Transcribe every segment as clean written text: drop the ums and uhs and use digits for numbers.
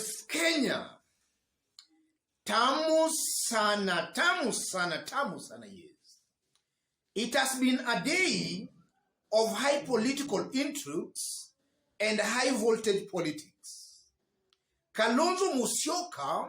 Yes, Kenya. Tamu sana, yes. It has been a day of high political intrigues and high voltage politics. Kalonzo Musyoka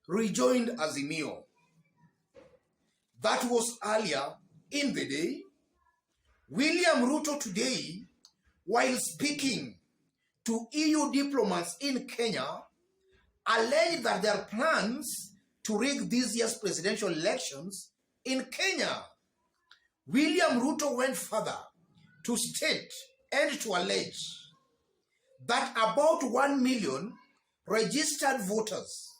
rejoined Azimio. That was earlier in the day. William Ruto today, while speaking to EU diplomats in Kenya, alleged that there are plans to rig this year's presidential elections in Kenya. William Ruto went further to state and to allege that about 1 million registered voters,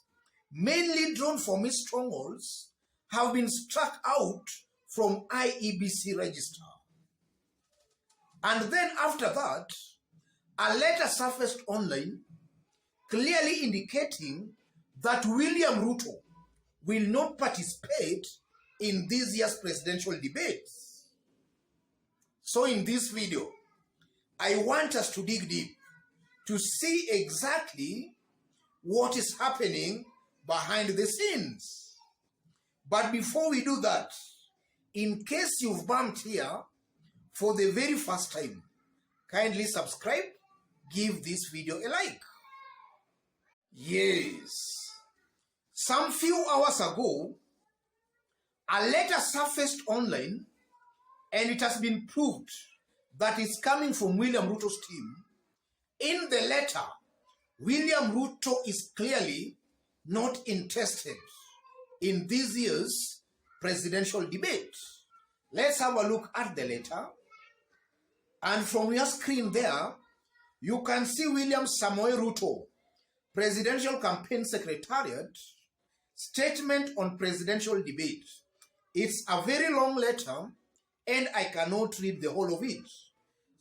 mainly drawn from his strongholds, have been struck out from IEBC register. And then after that, a letter surfaced online clearly indicating that William Ruto will not participate in this year's presidential debates. So in this video, I want us to dig deep to see exactly what is happening behind the scenes. But before we do that, in case you've bumped here for the very first time, kindly subscribe, give this video a like. Yes. Some few hours ago, a letter surfaced online and it has been proved that it's coming from William Ruto's team. In the letter, William Ruto is clearly not interested in this year's presidential debate. Let's have a look at the letter. And from your screen there, you can see William Samoei Ruto, Presidential Campaign Secretariat, statement on presidential debate. It's a very long letter and I cannot read the whole of it.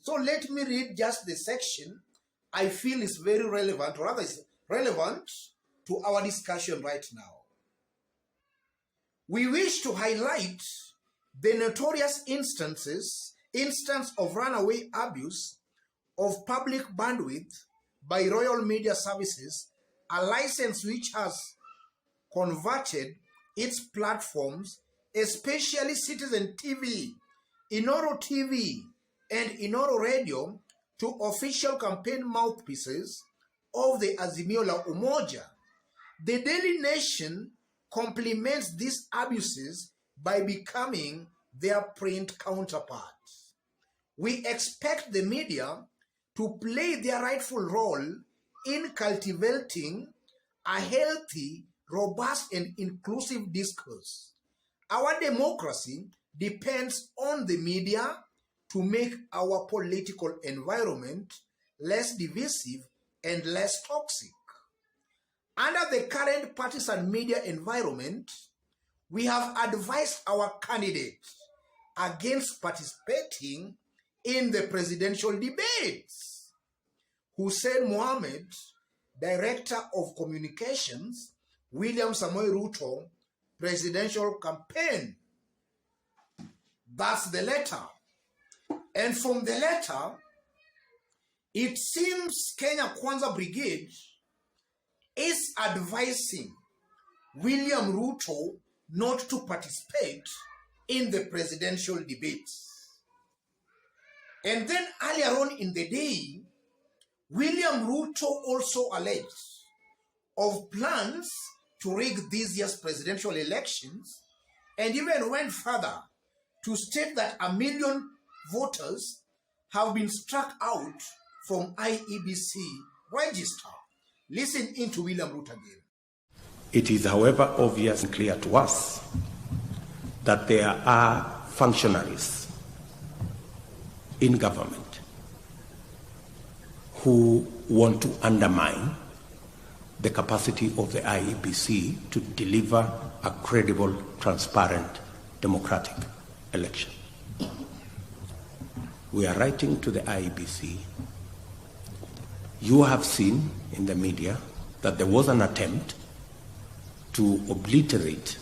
So let me read just the section I feel is very relevant, or rather is relevant to our discussion right now. We wish to highlight the notorious instance of runaway abuse of public bandwidth by Royal Media Services, a license which has converted its platforms, especially Citizen TV, Inoro TV, and Inoro Radio, to official campaign mouthpieces of the Azimio la Umoja. The Daily Nation complements these abuses by becoming their print counterpart. We expect the media to play their rightful role in cultivating a healthy, robust, and inclusive discourse. Our democracy depends on the media to make our political environment less divisive and less toxic. Under the current partisan media environment, we have advised our candidates against participating in the presidential debates. Hussein Mohammed, Director of Communications, William Samoei Ruto, Presidential Campaign. That's the letter. And from the letter, it seems Kenya Kwanza Brigade is advising William Ruto not to participate in the presidential debates. And then earlier on in the day, William Ruto also alleged of plans to rig this year's presidential elections and even went further to state that 1 million voters have been struck out from IEBC register. Listen into William Ruto again. It is, however, obvious and clear to us that there are functionaries in government who want to undermine the capacity of the IEBC to deliver a credible, transparent, democratic election. We are writing to the IEBC. You have seen in the media that there was an attempt to obliterate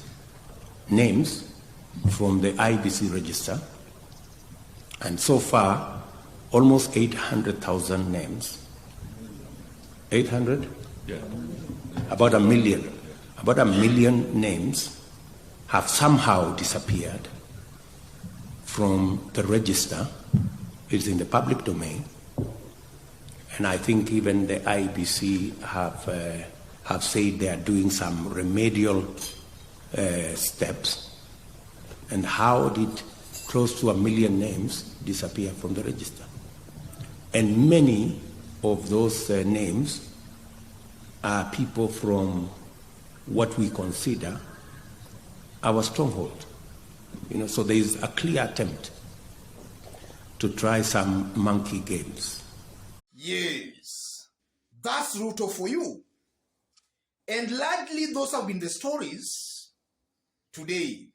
names from the IEBC register, and so far almost 800,000 names. 800? Yeah. About a million names have somehow disappeared from the register. It's in the public domain. And I think even the IBC have said they are doing some remedial steps. And how did close to 1 million names disappear from the register? And many of those names are people from what we consider our stronghold. So there is a clear attempt to try some monkey games. Yes, that's Ruto for you. And largely those have been the stories today.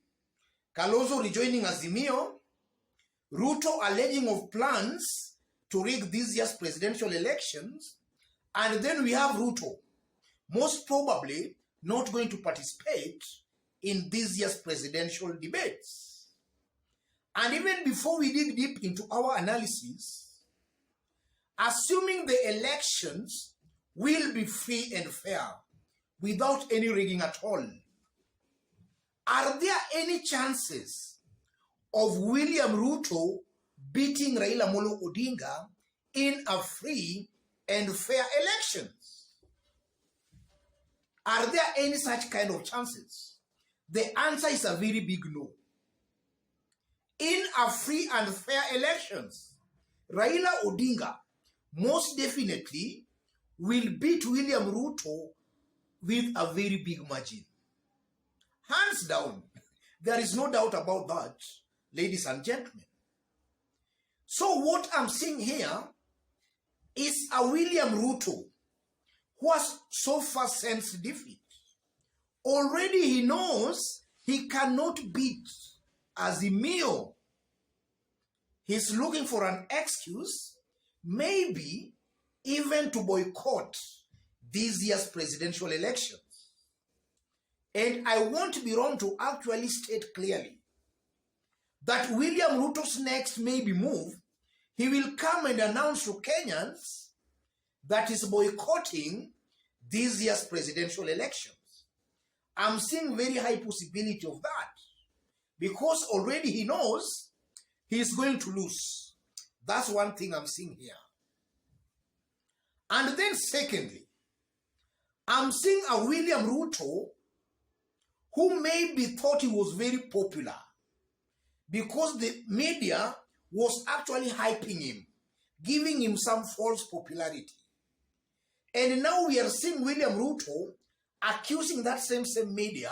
Kalonzo rejoining Azimio, Ruto alleging of plans to rig this year's presidential elections, and then we have Ruto most probably not going to participate in this year's presidential debates. And even before we dig deep into our analysis, assuming the elections will be free and fair without any rigging at all, are there any chances of William Ruto beating Raila Amolo Odinga in a free and fair elections? Are there any such kind of chances? The answer is a very big no. In a free and fair elections, Raila Odinga most definitely will beat William Ruto with a very big margin. Hands down. There is no doubt about that, ladies and gentlemen. So what I'm seeing here is a William Ruto who has so far sensed defeat. Already he knows he cannot beat Azimio. He's looking for an excuse, maybe even to boycott this year's presidential elections. And I won't be wrong to actually state clearly that William Ruto's next maybe move, he will come and announce to Kenyans that is boycotting this year's presidential elections. I'm seeing very high possibility of that because already he knows he's going to lose. That's one thing I'm seeing here. And then secondly, I'm seeing a William Ruto who maybe thought he was very popular because the media was actually hyping him, giving him some false popularity. And now we are seeing William Ruto accusing that same media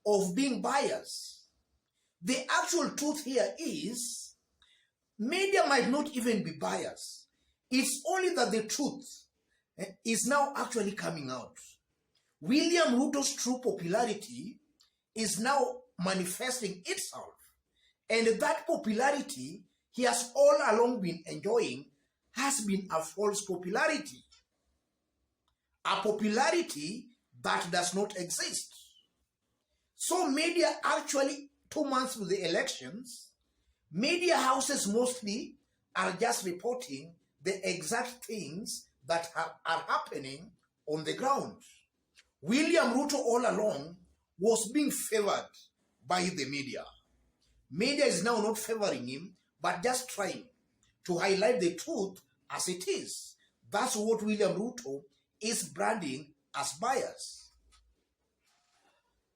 of being biased. The actual truth here is, media might not even be biased. It's only that the truth is now actually coming out. William Ruto's true popularity is now manifesting itself. And that popularity he has all along been enjoying has been a false popularity. A popularity that does not exist. So media actually, 2 months to the elections, media houses mostly are just reporting the exact things that are happening on the ground. William Ruto all along was being favored by the media. Media is now not favoring him, but just trying to highlight the truth as it is. That's what William Ruto is branding as bias.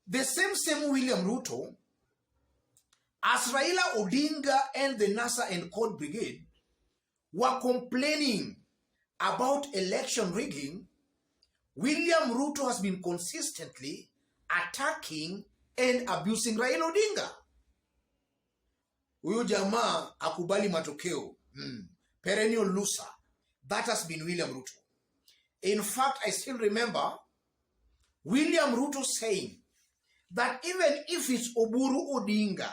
The same William Ruto, as Raila Odinga and the NASA and Court Brigade were complaining about election rigging, William Ruto has been consistently attacking and abusing Raila Odinga. Huyu jamaa akubali matokeo. Perennial loser. That has been William Ruto. In fact, I still remember William Ruto saying that even if it's Oburu Odinga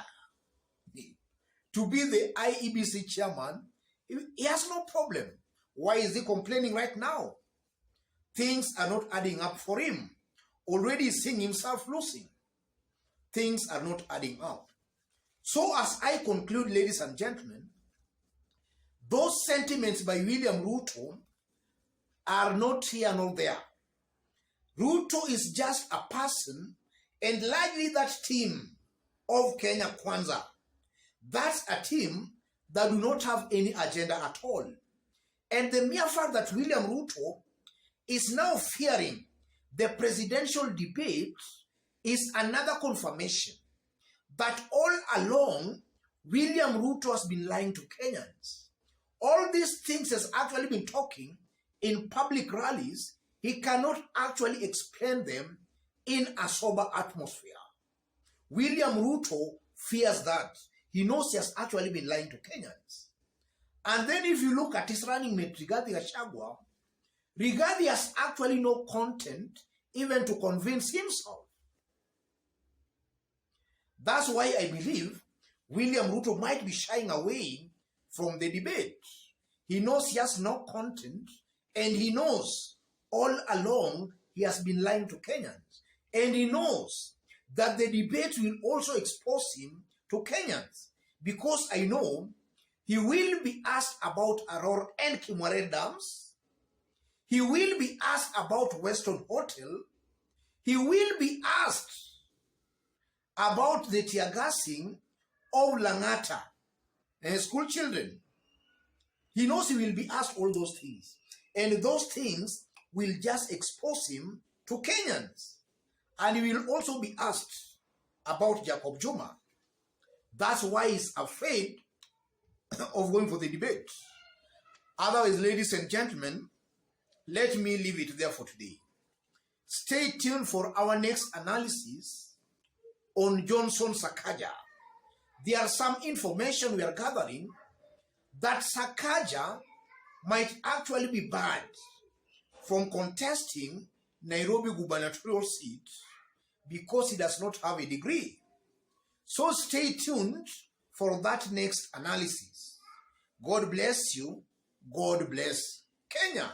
to be the IEBC chairman, he has no problem. Why is he complaining right now? Things are not adding up for him. Already seeing himself losing. Things are not adding up. So as I conclude, ladies and gentlemen, those sentiments by William Ruto are not here nor there. Ruto is just a person, and largely that team of Kenya Kwanza, that's a team that do not have any agenda at all. And the mere fact that William Ruto is now fearing the presidential debate is another confirmation that all along, William Ruto has been lying to Kenyans. All these things has actually been talking in public rallies. He cannot actually explain them in a sober atmosphere. William Ruto fears that. He knows he has actually been lying to Kenyans. And then if you look at his running mate, Rigathi Gachagua, Rigathi has actually no content even to convince himself. That's why I believe William Ruto might be shying away from the debate. He knows he has no content, and he knows all along he has been lying to Kenyans. And he knows that the debate will also expose him to Kenyans, because I know he will be asked about Aror and Kimware dams. He will be asked about Weston Hotel. He will be asked about the tear gassing of Langata and school children. He knows he will be asked all those things. And those things will just expose him to Kenyans. And he will also be asked about Jacob Juma. That's why he's afraid of going for the debate. Otherwise, ladies and gentlemen, let me leave it there for today. Stay tuned for our next analysis on Johnson Sakaja. There are some information we are gathering that Sakaja might actually be banned from contesting Nairobi gubernatorial seat because he does not have a degree. So stay tuned for that next analysis. God bless you. God bless Kenya.